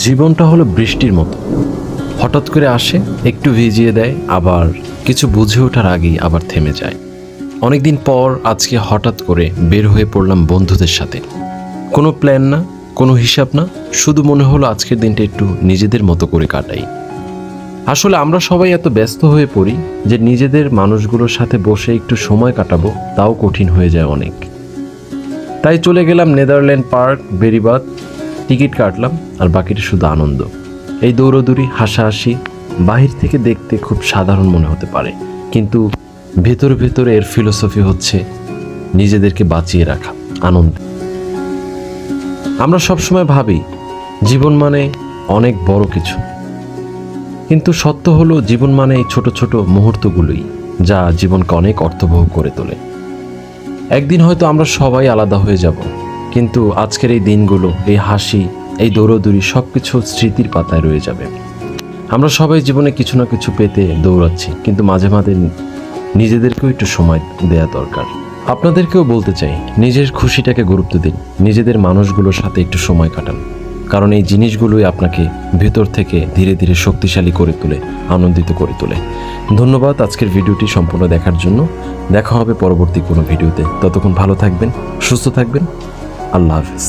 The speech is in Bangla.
জীবনটা হলো বৃষ্টির মতো, হঠাৎ করে আসে, একটু ভিজিয়ে দেয়, আবার কিছু বুঝে ওঠার আগেই আবার থেমে যায়। অনেকদিন পর আজকে হঠাৎ করে বের হয়ে পড়লাম বন্ধুদের সাথে। কোনো প্ল্যান না, কোনো হিসাব না, শুধু মনে হলো আজকের দিনটা একটু নিজেদের মতো করে কাটাই। আসলে আমরা সবাই এত ব্যস্ত হয়ে পড়ি যে নিজেদের মানুষগুলোর সাথে বসে একটু সময় কাটাবো তাও কঠিন হয়ে যায় অনেক। তাই চলে গেলাম নেদারল্যান্ড পার্ক বেরিবাদ, টিকিট কাটলাম, আর বাকিটা শুধু আনন্দ। এই দৌড়দৌড়ি, হাসাহাসি বাহির থেকে দেখতে খুব সাধারণ মনে হতে পারে, কিন্তু ভেতরে ভেতরে এর ফিলোসফি হচ্ছে নিজেদেরকে বাঁচিয়ে রাখা, আনন্দ। আমরা সবসময় ভাবি জীবন মানে অনেক বড় কিছু, কিন্তু সত্য হলো জীবন মানে এই ছোট ছোট মুহূর্তগুলোই যা জীবনকে অনেক অর্থবহ করে তোলে। একদিন হয়তো আমরা সবাই আলাদা হয়ে যাব, কিন্তু আজকের এই দিনগুলো, এই হাসি, এই দৌড়দৌড়ি সব কিছু স্মৃতির পাতায় রয়ে যাবে। আমরা সবাই জীবনে কিছু না কিছু পেতে দৌড়াচ্ছি, কিন্তু মাঝে মাঝে নিজেদেরকেও একটু সময় দেয়া দরকার। আপনাদেরকেও বলতে চাই, নিজের খুশিটাকে গুরুত্ব দিন, নিজেদের মানুষগুলোর সাথে একটু সময় কাটান, কারণ এই জিনিসগুলোই আপনাকে ভেতর থেকে ধীরে ধীরে শক্তিশালী করে তোলে, আনন্দিত করে তোলে। ধন্যবাদ আজকের ভিডিওটি সম্পূর্ণ দেখার জন্য। দেখা হবে পরবর্তী কোনো ভিডিওতে। ততক্ষণ ভালো থাকবেন, সুস্থ থাকবেন। আল্লাহ হাফেজ।